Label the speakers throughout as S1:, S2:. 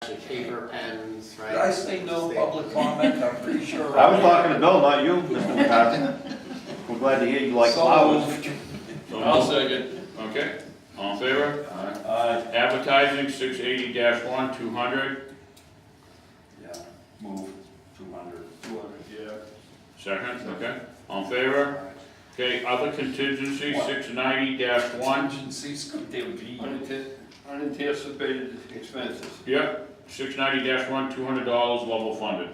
S1: actually paper, pens, right?
S2: Did I say no public comment? I'm pretty sure.
S3: I was talking to Bill, not you, Mr. McCarthy. We're glad to hear you like
S2: So
S3: flowers.
S2: moved.
S4: I'll second. Okay, all in favor?
S2: Aye.
S4: Advertising, 680-1, 200.
S2: Yeah, move 200.
S5: 200, yeah.
S4: Second, okay, all in favor? Okay, other contingency, 690-1.
S2: Contingencies, they would be.
S5: Unanticipated expenses.
S4: Yep, 690-1, $200 level funded.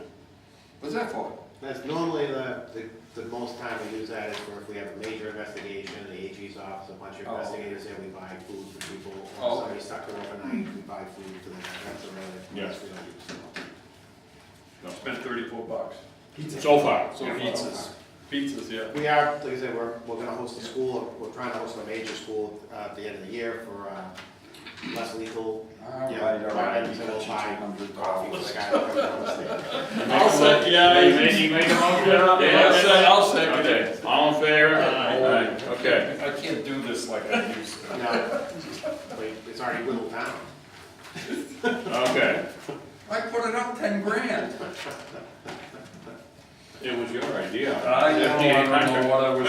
S5: What's that for?
S1: That's normally the most time we use that is for if we have a major investigation, the AG's office, a bunch of
S5: Oh.
S1: investigators there, we buy food for people.
S5: Oh.
S1: Or somebody stuck there overnight, we buy food for them, that's a really,
S4: Yes.
S1: we don't use. So.
S5: Spent $34.
S4: So far.
S5: So
S4: Yeah.
S5: pizzas. Pizzas, yeah.
S1: We are, like I said, we're gonna host a school, we're trying to host a major school at the end of the year for, less lethal.
S2: All
S1: Yeah,
S2: right, all right.
S1: so we'll buy
S2: $200.
S1: coffee for the guy that comes down the stairs.
S5: I'll say, yeah.
S4: You made a motion?
S5: Yeah, I'll second it.
S4: Okay, all in favor?
S5: Aye.
S4: Okay.
S2: I can't do this like I used to.
S1: No, wait, it's already whittled down.
S4: Okay,
S2: I put it up 10 grand.
S4: it was your idea.
S2: I don't know what I was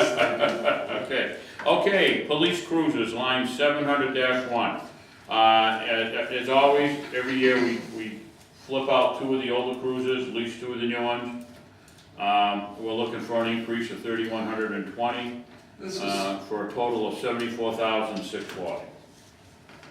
S2: thinking.
S4: Okay, police cruisers, line 700-1. As always, every year we flip out 2 of the older cruisers, at least 2 of the new ones. We're looking for an increase of 3,120,
S2: This is,
S4: for a total of 74,640.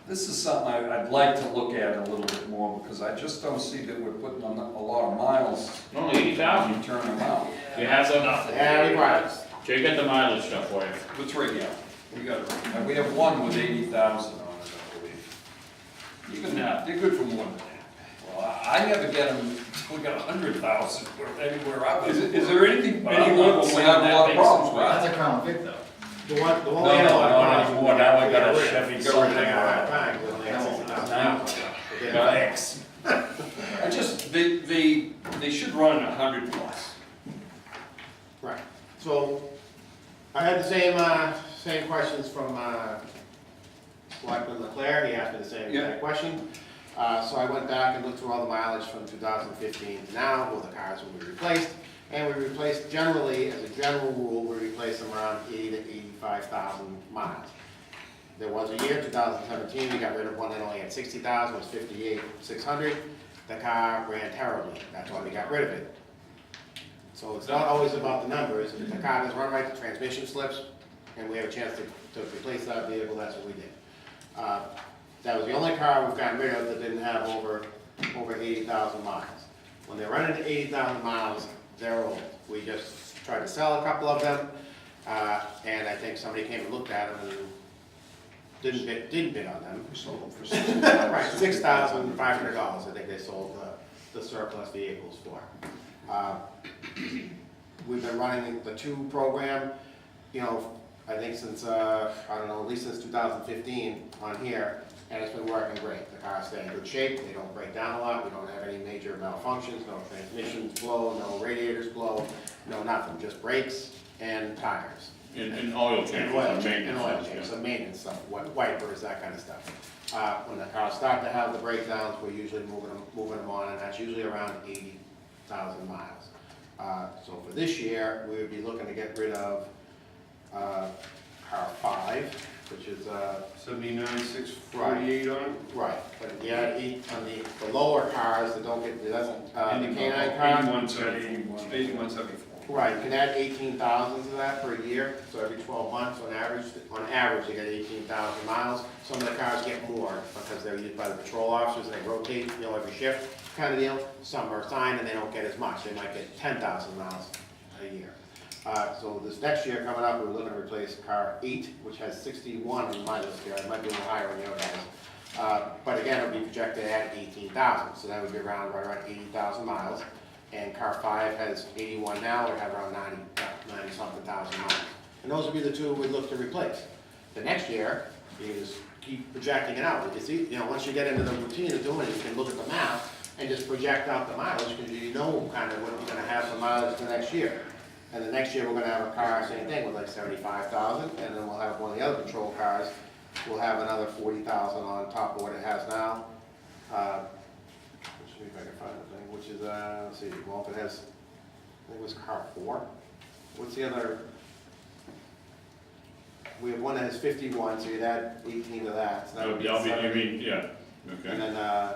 S2: this is something I'd like to look at a little bit more, because I just don't see that we're putting on a lot of miles
S4: Only 80,000.
S2: and turning them out.
S4: You have the,
S1: Yeah, we brought it.
S4: Jay, get the mileage stuff for you.
S5: What's right here? We got it.
S2: And we have one with 80,000 on it, I believe.
S5: Even that, they're good for more than that.
S2: Well, I never get them, we got 100,000 anywhere out.
S5: Is there anything,
S2: But
S5: any
S2: I'm
S5: one
S2: not
S5: of them
S2: saying
S5: have a lot of problems with?
S6: That's a Crown Vic though.
S1: The one
S2: No,
S1: we had a lot of
S2: not
S1: problems
S2: anymore.
S1: with,
S2: Now I
S1: we
S2: got a
S1: rid of.
S2: Chevy
S1: We got rid of it
S2: Silverado.
S1: at that time, we only had 60,000
S2: Now-
S1: miles. We did it.
S2: Thanks.
S5: I just, they should run 100 plus.
S1: Right, so I had the same questions from Selectman Leclerc, he asked me the same exact question. So I went back and looked through all the mileage from 2015 to now, all the cars will be replaced. And we replaced, generally, as a general rule, we replace them around 80 to 85,000 miles. There was a year, 2017, we got rid of one that only had 60,000, it was 58,600. The car ran terribly, that's why we got rid of it. So it's not always about the numbers, if the car doesn't run right, the transmission slips, and we have a chance to replace that vehicle, that's what we did. That was the only car we've gotten rid of that didn't have over 80,000 miles. When they're running to 80,000 miles, they're old. We just tried to sell a couple of them, and I think somebody came and looked at them and didn't bid on them.
S2: We sold them for $6,000.
S1: Right, $6,500, I think they sold the surplus vehicles for. We've been running the 2 program, you know, I think since, I don't know, at least since 2015 on here, and it's been working great. The cars stay in good shape, they don't break down a lot, we don't have any major malfunctions, no transmissions blow, no radiators blow, no nothing, just brakes and tires.
S4: And oil changes,
S1: And oil
S4: and
S1: change, and oil
S4: maintenance.
S1: change, some maintenance stuff, wipers, that kind of stuff. When the cars start to have the breakdowns, we're usually moving them on, and that's usually around 80,000 miles. So for this year, we would be looking to get rid of car 5, which is,
S5: 79,648 on it.
S1: right, but yeah, on the lower cars that don't get, that's, the K9 car.
S5: 8174.
S1: Right, you can add 18,000 to that per year, so every 12 months on average you get 18,000 miles. Some of the cars get more because they're used by the patrol officers, and they rotate, you know, every shift kind of deal. Some are assigned and they don't get as much, they might get 10,000 miles a year. So this next year coming up, we're looking to replace car 8, which has 61 on my list here, it might be a little higher on your guys. But again, it'll be projected at 18,000, so that would be right around 80,000 miles. And car 5 has 81 now, or have around 90-something thousand miles. And those would be the 2 we'd look to replace. The next year, you just keep projecting it out. You see, you know, once you get into the routine of doing it, you can look at the map and just project out the mileage, because you know kind of what you're gonna have for mileage the next year. And the next year, we're gonna have a car, same thing, with like 75,000, and then we'll have one of the other patrol cars, we'll have another 40,000 on top of what it has now. which is, let's see, well, if it has, I think it was car 4. What's the other? We have one that has 51, so you'd add 18 to that, so that would be
S4: You
S1: 70.
S4: mean, yeah,
S1: And
S4: okay.
S1: then,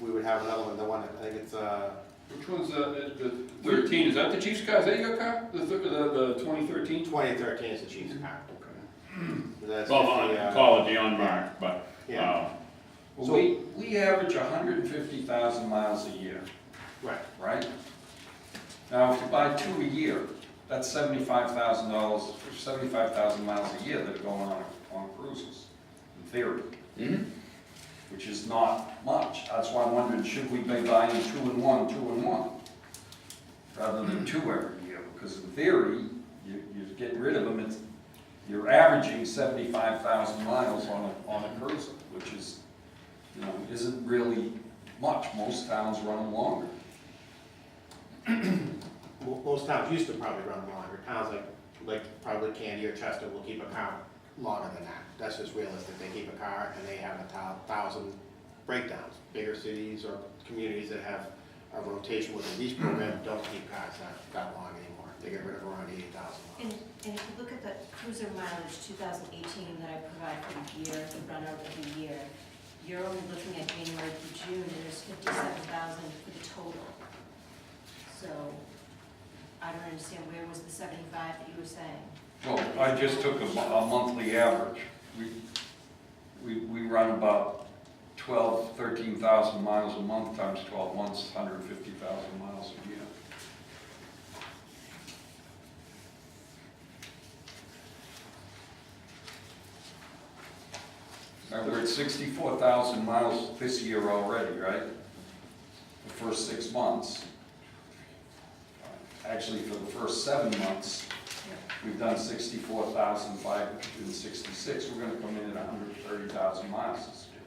S1: we would have another one, the one, I think it's,
S5: Which one's the 13, is that the chief's car, is that your car? The 2013?
S1: 2013 is the chief's car.
S5: Okay.
S1: So that's
S4: Well,
S1: 50,
S4: I call it the unmarked, but,
S1: Yeah,
S2: Well,
S1: So-
S2: we average 150,000 miles a year,
S1: right,
S2: right? Now, if you buy 2 a year, that's $75,000, 75,000 miles a year that are going on cruises, in theory,
S4: Mhm.
S2: which is not much. That's why I'm wondering, should we be buying 2 and 1, 2 and 1, rather than 2 every year? Because in theory, you get rid of them, you're averaging 75,000 miles on a cruiser, which is, you know, isn't really much. Most towns run them longer.
S1: Most towns used to probably run longer. Towns like probably Candy or Chester will keep a car longer than that. That's just realistic. They keep a car and they have 1,000 breakdowns. Bigger cities or communities that have a rotation with a lease program don't keep cars that long anymore. They get rid of around 80,000 miles.
S6: And if you look at the cruiser mileage 2018 that I provide for the year, the run out of the year, you're only looking at January through June, and there's 57,000 for the total. So I don't understand, where was the 75 that you were saying?
S2: Well, I just took a monthly average. We run about 13,000 miles a month times 12 months, 150,000 miles a year. Now, we're at 64,000 miles this year already, right? The first 6 months. Actually, for the first 7 months, we've done 64,566. We're gonna come in at 130,000 miles this year.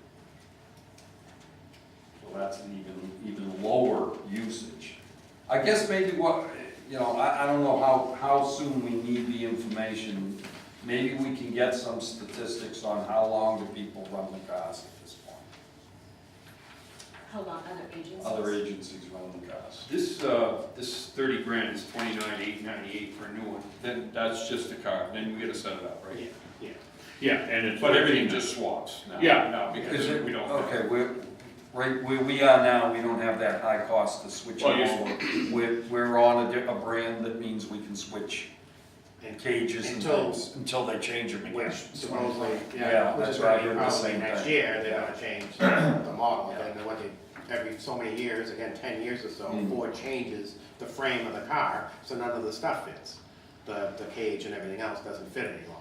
S2: So that's an even lower usage. I guess maybe what, you know, I don't know how soon we need the information. Maybe we can get some statistics on how long do people run the cars at this point.
S6: How long, other agencies?
S2: Other agencies run the cars.
S5: This 30 grand is 29,898 for a new one, then that's just the car, then we gotta set it up,
S1: Yeah,
S5: right?
S1: yeah.
S4: Yeah, and it's.
S5: But everything just swaps now.
S4: Yeah.
S5: Now, because
S2: Is it,
S5: we don't.
S2: okay, right where we are now, we don't have that high cost to switch
S4: Well,
S2: over. We're on a brand that means we can switch
S1: And
S2: cages and things until they change them again.
S1: which supposedly,
S2: Yeah,
S1: which
S2: that's
S1: is
S2: right, I
S1: gonna be
S2: heard the
S1: probably
S2: same
S1: next
S2: thing.
S1: year, they're
S2: Yeah.
S1: gonna change the model.
S2: Yeah.
S1: Then what every so many years, again, 10 years or so,
S2: Mm.
S1: Ford changes the frame of the car, so none of the stuff fits. The cage and everything else doesn't fit any longer.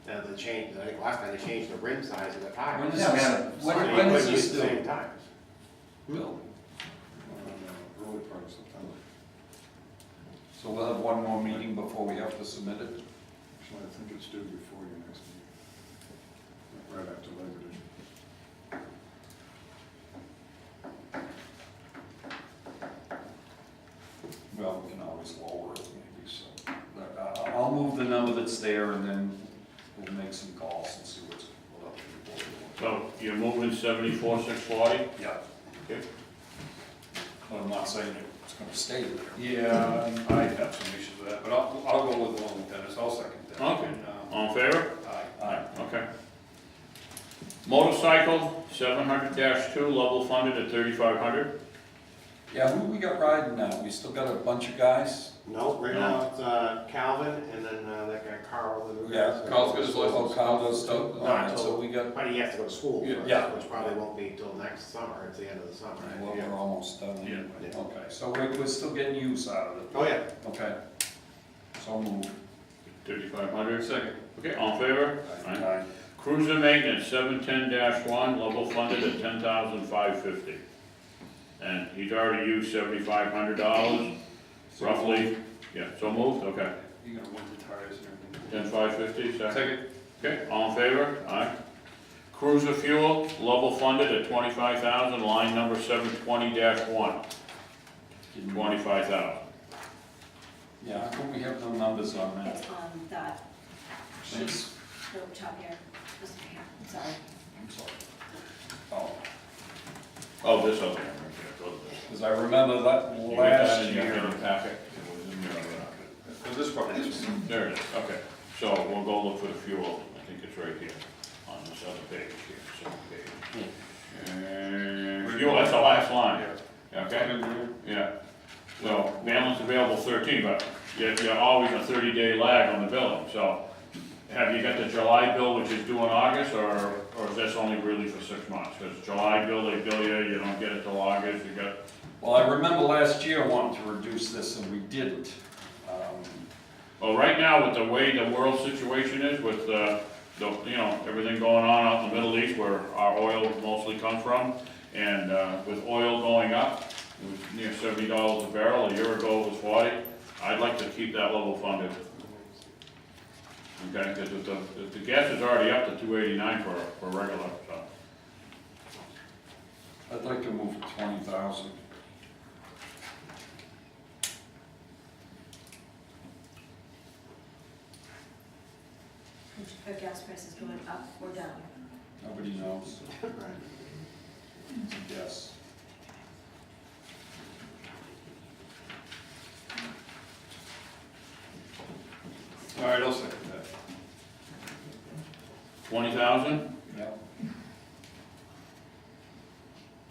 S1: Now they changed, I think last time they changed the rim size of the tires.
S2: When is
S1: So
S2: this-
S1: you
S2: when
S1: couldn't
S2: is
S1: use
S2: this
S1: the same
S2: due?
S1: tires.
S2: Bill?
S3: Early part of September.
S2: So we'll have one more meeting before we have to submit it?
S3: Actually, I think it's due before your next meeting. Right after Labor Day.
S2: Well, we can always lower it maybe, so. I'll move the number that's there and then we'll make some calls and see what else we want.
S4: So you're moving 74,640?
S2: Yeah.
S4: Okay.
S2: But I'm not saying it's gonna stay there.
S5: Yeah, I have some issues with that, but I'll go with the one with Dennis, I'll second that.
S4: Okay.
S5: And,
S4: All in favor?
S5: aye.
S2: Aye.
S4: Okay. Motorcycle, 700-2, level funded at 3,500.
S2: Yeah, who we got riding now? We still got a bunch of guys?
S1: No, right now it's Calvin and then that guy Carl.
S2: Yeah,
S5: Carl's got his license.
S2: Oh, Kyle does too? All right, so we got,
S1: But he has to go to school
S5: Yeah.
S1: first,
S2: Yeah.
S1: which probably won't be till next summer, it's the end of the summer.
S2: well, we're almost done anyway.
S1: Yeah.
S2: Okay, so we're still getting use out of it.
S1: Oh, yeah.
S2: Okay. So move.
S4: 3,500.
S5: Second.
S4: Okay, all in favor?
S2: Aye.
S4: Cruiser maintenance, 710-1, level funded at 10,550. And he's already used $7,500, roughly. Yeah, so moved, okay.
S5: You're gonna winter tires and everything.
S4: 10,550, second.
S5: Second.
S4: Okay, all in favor? Aye. Cruiser fuel, level funded at 25,000, line number 720-1, 25,000.
S2: Yeah, how come we have no numbers on that?
S6: It's on that sheet,
S2: It's,
S6: the top here, this one here, I'm sorry.
S2: I'm sorry. Oh,
S4: Oh, this other one right there, go to this.
S2: Because I remember that
S4: You got that
S2: last
S4: in your
S2: year.
S4: packet? It was in your,
S5: So this part, this one.
S4: there it is, okay. So we'll go look for the fuel, I think it's right here, on this other page here, second page. And fuel, that's the last line, okay? Yeah. So balance available 13, but you're always a 30-day lag on the billing, so have you got the July bill, which is due in August, or is this only really for 6 months? Because July bill, they bill you, you don't get it till August, you got,
S2: Well, I remember last year wanting to reduce this and we didn't.
S4: well, right now, with the way the world situation is, with everything going on out in the Middle East, where our oil mostly comes from, and with oil going up, it was near $70 a barrel, a year ago it was 40. I'd like to keep that level funded. Okay, because if the gas is already up to $2.89 for regular, so.
S2: I'd like to move to 20,000.
S6: Are gas prices going up or down?
S2: Nobody knows. It's a guess.
S5: All right, I'll second that.
S4: 20,000?
S2: Yep.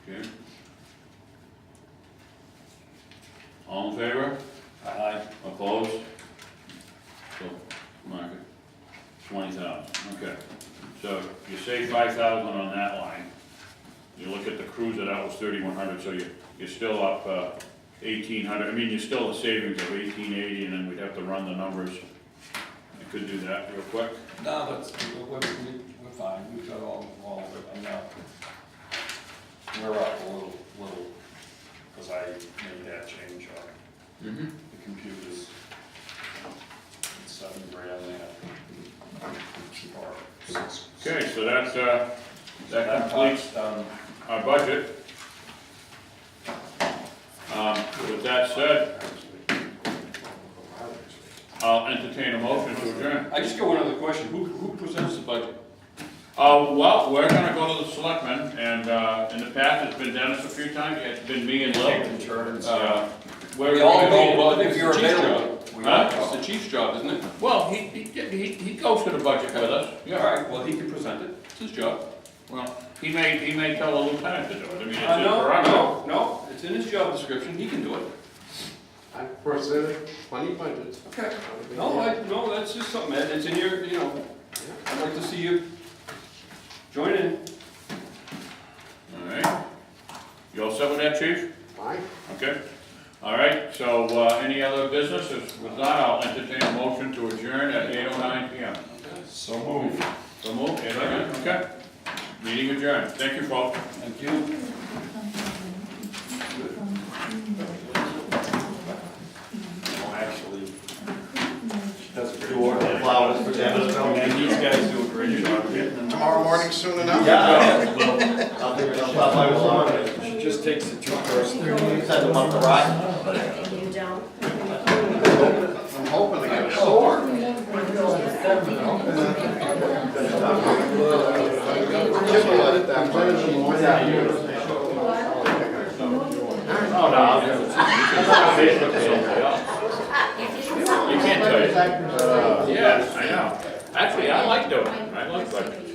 S4: Okay. All in favor?
S2: Aye.
S4: Opposed? So, mark it. 20,000, okay. So you save 5,000 on that line. You look at the cruiser, that was 3,100, so you're still up 1,800. I mean, you're still a savings of 1,880, and then we'd have to run the numbers. You could do that real quick.
S2: No, we're fine, we've got all of it, I'm not, we're up a little, because I made that change on
S4: Mm-hmm.
S2: the computers. It's $7,000 there. Or 6.
S4: Okay, so that completes
S2: Done.
S4: our budget. With that said, I'll entertain a motion to adjourn.
S5: I just got one other question. Who presents the budget?
S4: Well, we're gonna go to the selectmen, and in the past, it's been Dennis a few times, it's been me and Lil.
S2: Taking turns.
S4: We
S2: all
S4: gonna
S2: go.
S4: be-
S5: Well, I think
S2: If
S5: it's
S2: you're
S5: the chief's
S2: available,
S5: job.
S2: we
S4: Huh?
S2: all
S5: It's
S2: go.
S5: the chief's job, isn't it?
S4: Well, he goes to the budget with us,
S5: All
S4: yeah.
S5: right, well, he can present it. It's his job.
S4: Well, he may tell the lieutenant to do it, I mean, it's his prerogative.
S5: No, it's in his job description. He can do it.
S3: I presented plenty of budgets.
S5: Okay. No, that's just something, Ed. It's in your, I'd like to see you join in.
S4: All right. You all set with that, chief?
S3: Fine.
S4: Okay. All right, so, any other business? With that, I'll entertain a motion to adjourn at 8:09 PM.
S2: So moved.
S4: So move, okay. Meeting adjourned. Thank you, folks.
S2: Thank you.
S3: Actually,
S1: Do order flowers for Dennis,
S5: And these guys do a great job.
S3: tomorrow morning soon enough?
S1: Yeah. I'll figure it out, I'll buy one.
S2: She just takes the two first.
S1: Send them up the ride.
S6: And you don't?
S3: I'm hoping to get a sword.
S1: Oh, no. Facebook or somebody else.
S4: You can't tell you. Yes, I know. Actually, I like doing it. I like budget.